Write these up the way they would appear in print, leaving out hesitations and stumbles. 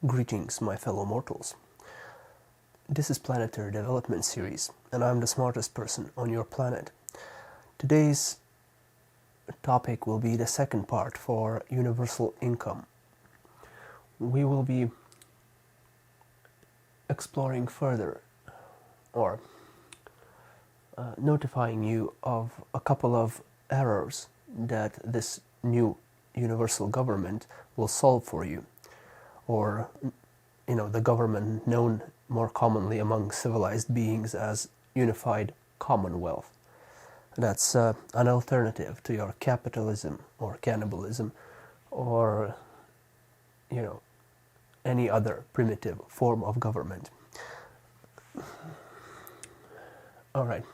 Greetings, my fellow mortals. This is Planetary Development Series, and I'm the smartest person on your planet. Today's topic will be the second part for universal income. We will be exploring further, or notifying you of a couple of errors that this new universal government will solve for you, or the government known more commonly among civilized beings as unified commonwealth. That's an alternative to your capitalism or cannibalism or any other primitive form of government. Alright,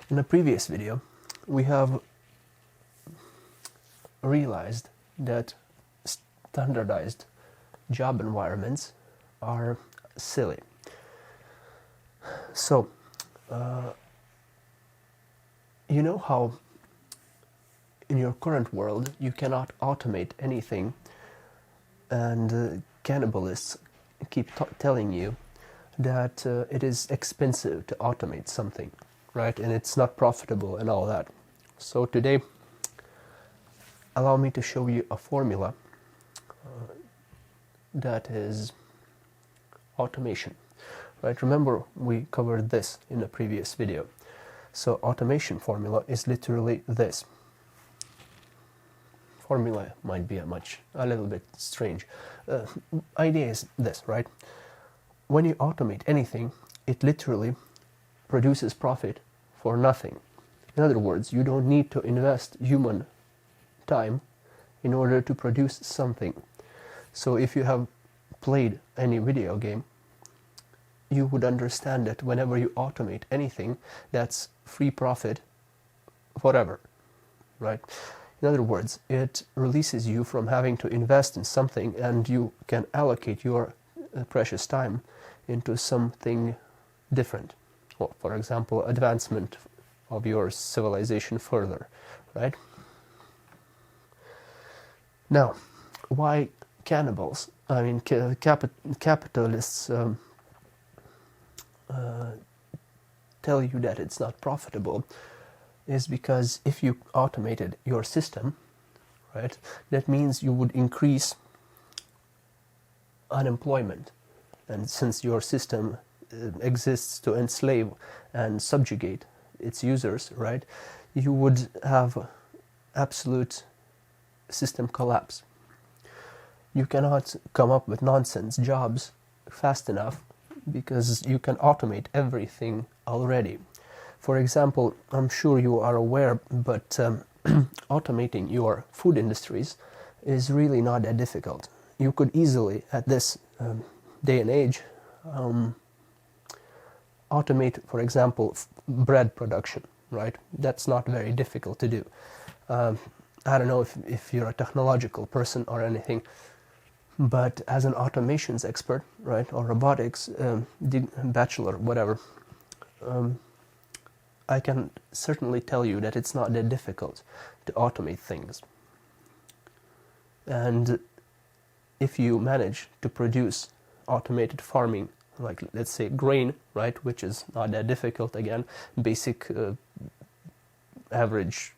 in the previous video we have realized that standardized job environments are silly. So, you know how in your current world you cannot automate anything, and cannibalists keep telling you that it is expensive to automate something, right? And it's not profitable and all that. So today, allow me to show you a formula that is automation, right? Remember, we covered this in the previous video. So automation formula is literally this. Formula might be a little bit strange. Idea is this, right? When you automate anything, it literally produces profit for nothing. In other words, you don't need to invest human time in order to produce something. So if you have played any video game, you would understand that whenever you automate anything, that's free profit forever, right? In other words, it releases you from having to invest in something, and you can allocate your precious time into something different. Well, for example, advancement of your civilization further, right? Now, why cannibals? I mean, capitalists tell you that it's not profitable is because if you automated your system, right, that means you would increase unemployment. And since your system exists to enslave and subjugate its users, right, you would have absolute system collapse. You cannot come up with nonsense jobs fast enough because you can automate everything already. For example, I'm sure you are aware, but automating your food industries is really not that difficult. You could easily, at this day and age, automate, for example, bread production, right? That's not very difficult to do. I don't know if you're a technological person or anything, but as an automations expert, right, or robotics, bachelor, whatever, I can certainly tell you that it's not that difficult to automate things. And if you manage to produce automated farming, like let's say grain, right, which is not that difficult, again, basic average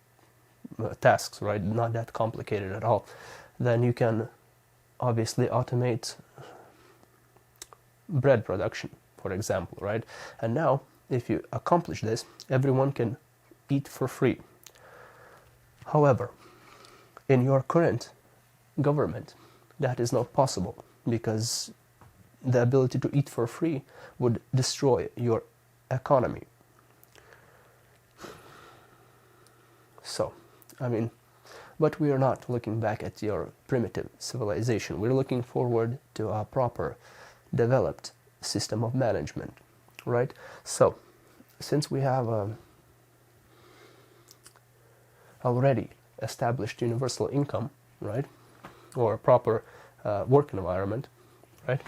tasks, right, not that complicated at all, then you can obviously automate bread production, for example, right? And now, if you accomplish this, everyone can eat for free. However, in your current government, that is not possible, because the ability to eat for free would destroy your economy. So, I mean, but we are not looking back at your primitive civilization. We're looking forward to a proper, developed system of management, right? So, since we have already established universal income, right, or a proper work environment, right,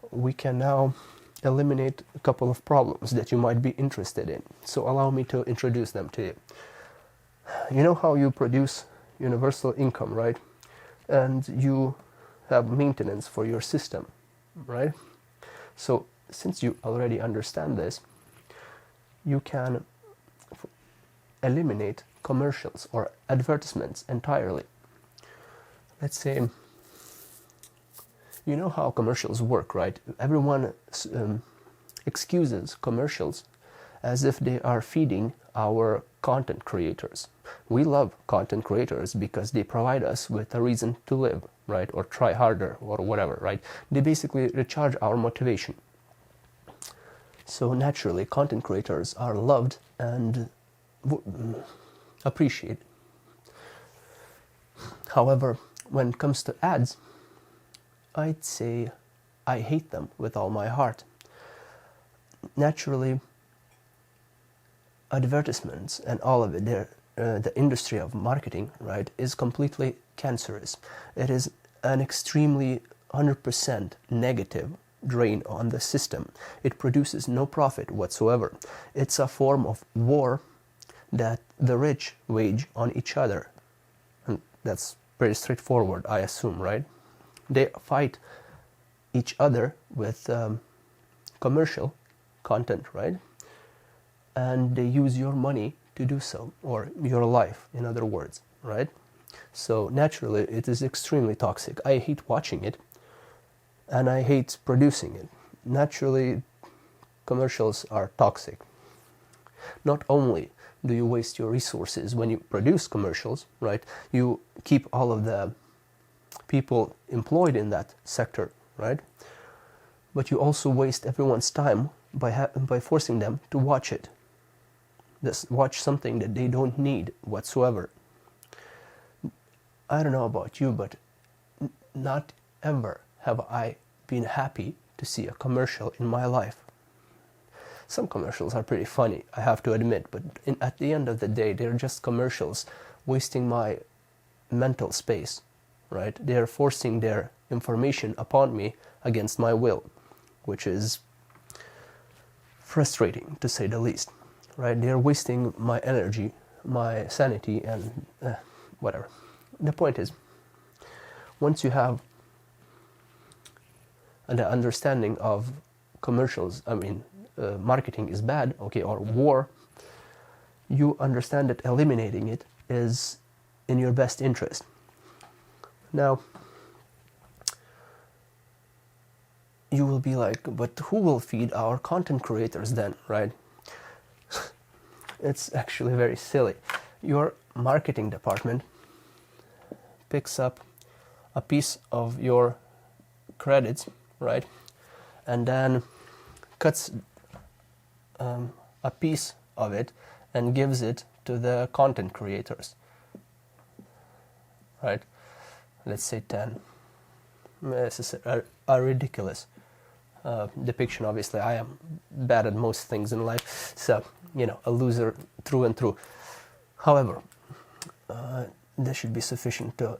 we can now eliminate a couple of problems that you might be interested in. So allow me to introduce them to you. You know how you produce universal income, right? And you have maintenance for your system, right? So since you already understand this, you can eliminate commercials or advertisements entirely. Let's say, you know how commercials work, right? Everyone excuses commercials as if they are feeding our content creators. We love content creators because they provide us with a reason to live, right? Or try harder or whatever, right? They basically recharge our motivation. So naturally, content creators are loved and appreciated. However, when it comes to ads, I'd say I hate them with all my heart. Naturally, advertisements and all of it, the industry of marketing, right, is completely cancerous. It is an extremely 100% negative drain on the system. It produces no profit whatsoever. It's a form of war that the rich wage on each other. And that's pretty straightforward, I assume, right? They fight each other with commercial content, right? And they use your money to do so, or your life, in other words, right? So naturally, it is extremely toxic. I hate watching it, and I hate producing it. Naturally, commercials are toxic. Not only do you waste your resources when you produce commercials, right? You keep all of the people employed in that sector, right? But you also waste everyone's time by forcing them to watch it. Just watch something that they don't need whatsoever. I don't know about you, but not ever have I been happy to see a commercial in my life. Some commercials are pretty funny, I have to admit, but at the end of the day, they're just commercials wasting my mental space, right? They're forcing their information upon me against my will, which is frustrating, to say the least, right? They're wasting my energy, my sanity, and whatever. The point is, once you have an understanding of commercials, marketing is bad, okay, or war, you understand that eliminating it is in your best interest. Now, you will be like, but who will feed our content creators then, right? It's actually very silly. Your marketing department picks up a piece of your credits, right? And then cuts a piece of it and gives it to the content creators, right? Let's say 10. This is a ridiculous depiction. Obviously, I am bad at most things in life, so, a loser through and through. However, this should be sufficient to,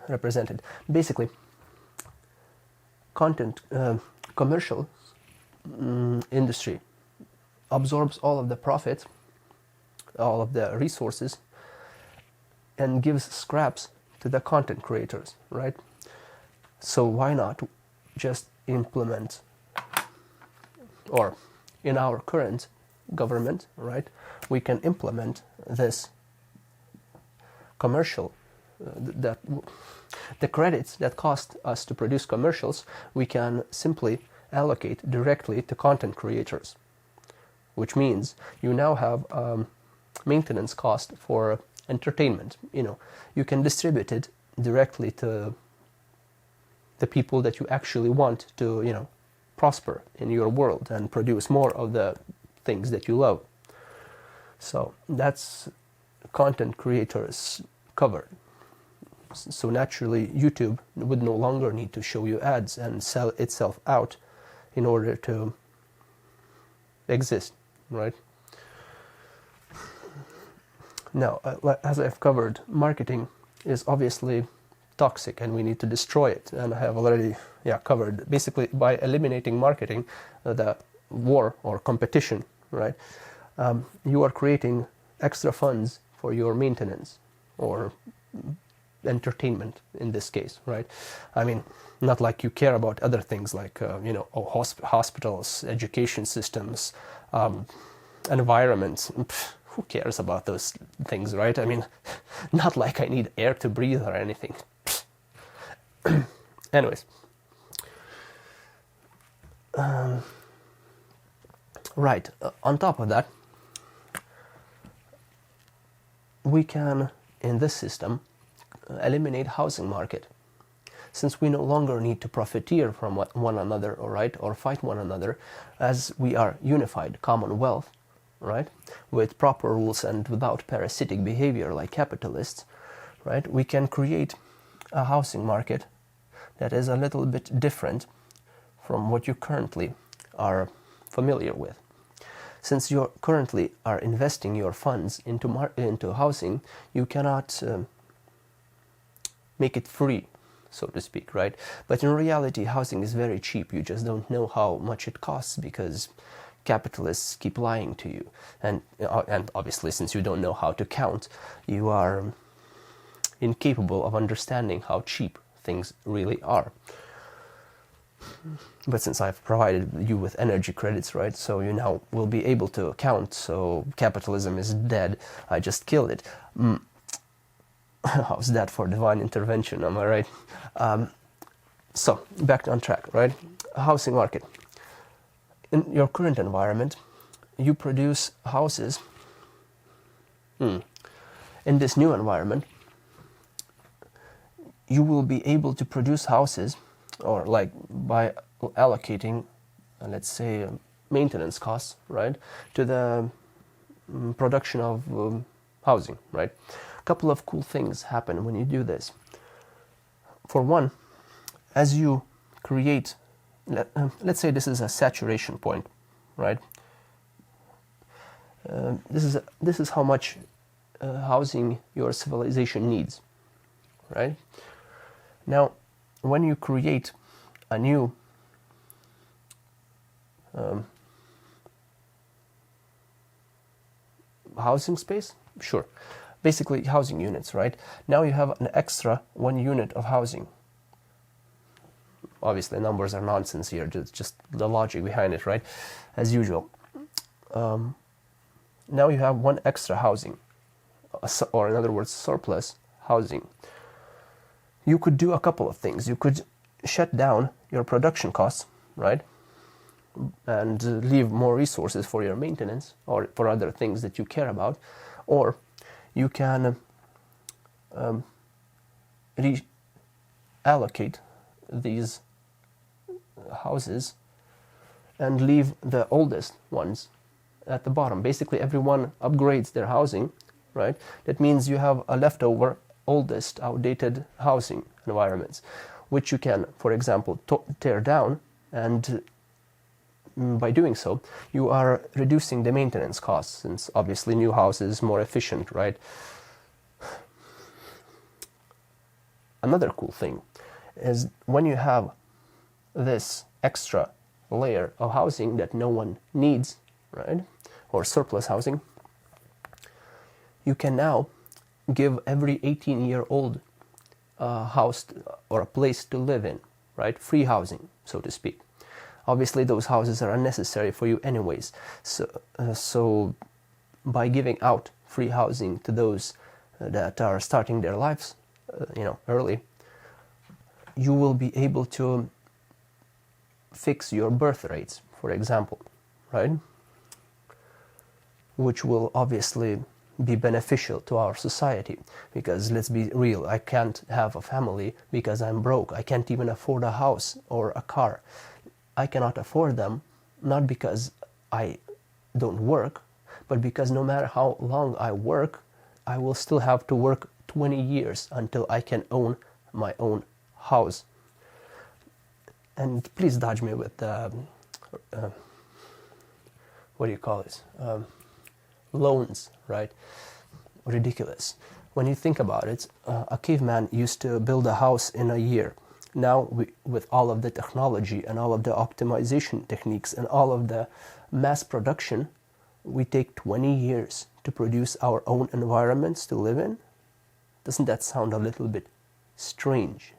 represent it. Basically, commercial industry absorbs all of the profit, all of the resources, and gives scraps to the content creators, right? So why not just implement, or in our current government, right, we can implement this commercial, that the credits that cost us to produce commercials, we can simply allocate directly to content creators, which means you now have maintenance cost for entertainment. You can distribute it directly to the people that you actually want to, prosper in your world and produce more of the things that you love. So that's content creators covered. So naturally, YouTube would no longer need to show you ads and sell itself out in order to exist, right? Now, as I've covered, marketing is obviously toxic and we need to destroy it. And I have already covered, basically, by eliminating marketing, the war or competition, right? You are creating extra funds for your maintenance, or entertainment in this case, right? I mean, not like you care about other things like, hospitals, education systems, environments. Pff, who cares about those things, right? I mean, not like I need air to breathe or anything. Anyways. Right, on top of that, we can, in this system, eliminate housing market. Since we no longer need to profiteer from one another, right, or fight one another, as we are unified commonwealth, right, with proper rules and without parasitic behavior like capitalists, right, we can create a housing market that is a little bit different from what you currently are familiar with. Since you currently are investing your funds into housing, you cannot make it free, so to speak, right? But in reality, housing is very cheap. You just don't know how much it costs because capitalists keep lying to you. And obviously, since you don't know how to count, you are incapable of understanding how cheap things really are. But since I've provided you with energy credits, right, so you now will be able to count, so capitalism is dead, I just killed it. How's that for divine intervention, am I right? So, back on track, right? Housing market. In your current environment, you produce houses. In this new environment, you will be able to produce houses, or like by allocating, let's say, maintenance costs, right, to the production of housing, right? A couple of cool things happen when you do this. For one, as you create, let's say this is a saturation point, right? This is how much housing your civilization needs, right? Now, when you create a new housing space, sure, basically housing units, right? Now you have an extra 1 unit of housing. Obviously, numbers are nonsense here, just the logic behind it, right? As usual. Now you have 1 extra housing, or in other words, surplus housing. You could do a couple of things. You could shut down your production costs, right? And leave more resources for your maintenance or for other things that you care about. Or you can reallocate these houses and leave the oldest ones at the bottom. Basically, everyone upgrades their housing, right? That means you have a leftover oldest, outdated housing environments, which you can, for example, tear down, and by doing so, you are reducing the maintenance costs, since obviously new houses more efficient, right? Another cool thing is when you have this extra layer of housing that no one needs, right, or surplus housing, you can now give every 18-year-old house or a place to live in, right? Free housing, so to speak. Obviously, those houses are unnecessary for you anyways. So by giving out free housing to those that are starting their lives, early, you will be able to fix your birth rates, for example, right? Which will obviously be beneficial to our society, because let's be real, I can't have a family because I'm broke. I can't even afford a house or a car. I cannot afford them, not because I don't work, but because no matter how long I work, I will still have to work 20 years until I can own my own house. And please dodge me with what do you call this? Loans, right? Ridiculous. When you think about it, a caveman used to build a house in a year. Now, with all of the technology and all of the optimization techniques and all of the mass production, we take 20 years to produce our own environments to live in. Doesn't that sound a little bit strange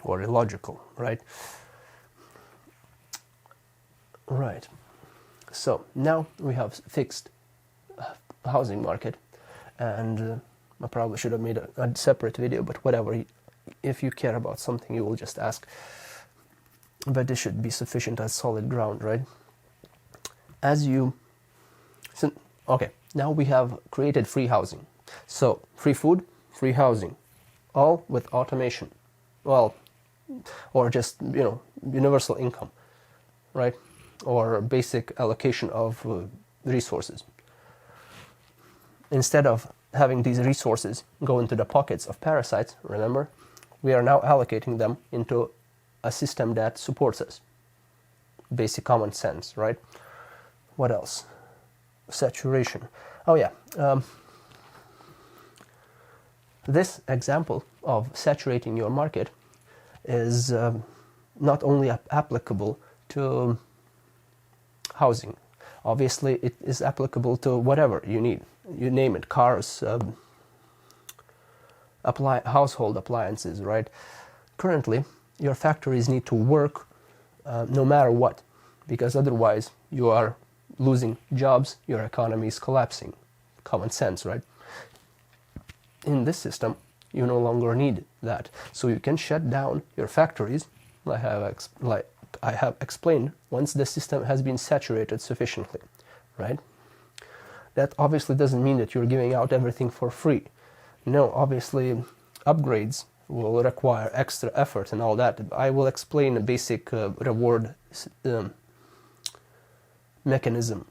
or illogical, right? Right. So now we have fixed housing market, and I probably should have made a separate video, but whatever. If you care about something, you will just ask. But this should be sufficient as solid ground, right? Okay, now we have created free housing. So free food, free housing, all with automation. Well, or just, universal income, right? Or basic allocation of resources. Instead of having these resources go into the pockets of parasites, remember, we are now allocating them into a system that supports us. Basic common sense, right? What else? Saturation. Oh yeah. This example of saturating your market is not only applicable to housing. Obviously, it is applicable to whatever you need. You name it, cars, household appliances, right? Currently, your factories need to work no matter what, because otherwise you are losing jobs, your economy is collapsing. Common sense, right? In this system, you no longer need that. So you can shut down your factories, like I have explained, once the system has been saturated sufficiently, right? That obviously doesn't mean that you're giving out everything for free. No, obviously upgrades will require extra effort and all that. I will explain a basic reward mechanism.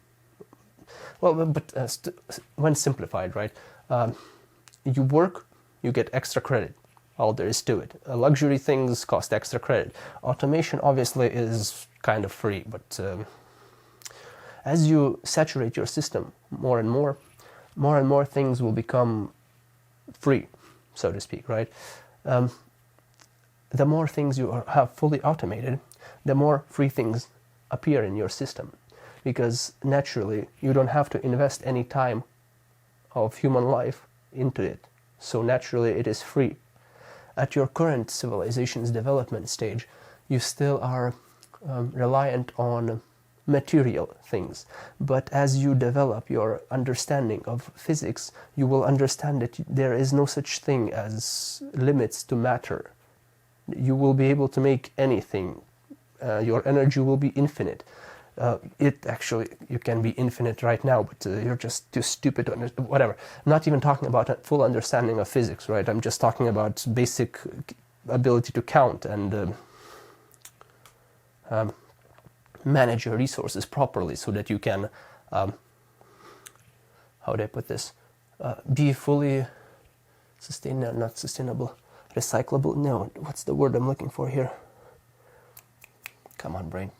Well, but when simplified, right? You work, you get extra credit. All there is to it. Luxury things cost extra credit. Automation obviously is kind of free, but as you saturate your system more and more things will become free, so to speak, right? The more things you have fully automated, the more free things appear in your system, because naturally you don't have to invest any time of human life into it, so naturally it is free. At your current civilization's development stage, you still are reliant on material things, but as you develop your understanding of physics, you will understand that there is no such thing as limits to matter. You will be able to make anything. Your energy will be infinite. You can be infinite right now, but you're just too stupid to understand. Whatever. I'm not even talking about a full understanding of physics, right? I'm just talking about basic ability to count and manage your resources properly, so that you can, how do I put this? Be fully not sustainable, recyclable. No, what's the word I'm looking for here? Come on, brain.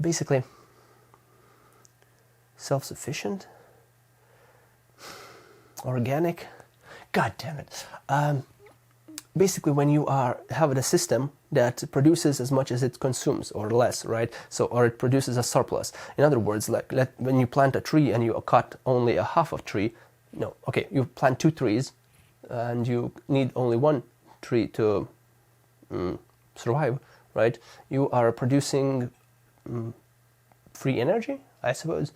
Basically, self-sufficient, organic. God damn it. Basically, when you have a system that produces as much as it consumes or less, right? Or it produces a surplus. In other words, when you plant a tree and you cut only a half of tree, you plant 2 trees and you need only 1 tree to survive, right? You are producing free energy, I suppose.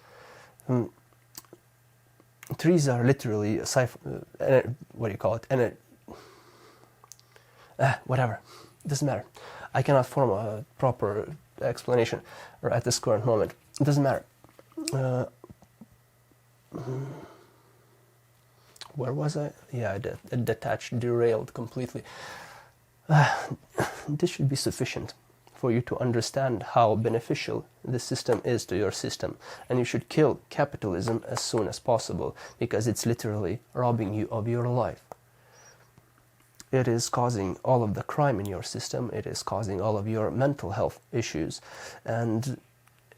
Trees are literally what do you call it? Whatever, it doesn't matter. I cannot form a proper explanation at this current moment. It doesn't matter. Where was I? Yeah, derailed completely. This should be sufficient for you to understand how beneficial this system is to your system, and you should kill capitalism as soon as possible, because it's literally robbing you of your life. It is causing all of the crime in your system, it is causing all of your mental health issues, and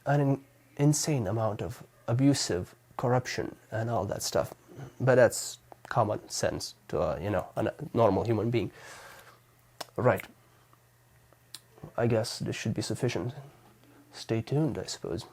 an insane amount of abusive corruption and all that stuff. But that's common sense to a normal human being. Right. I guess this should be sufficient. Stay tuned, I suppose.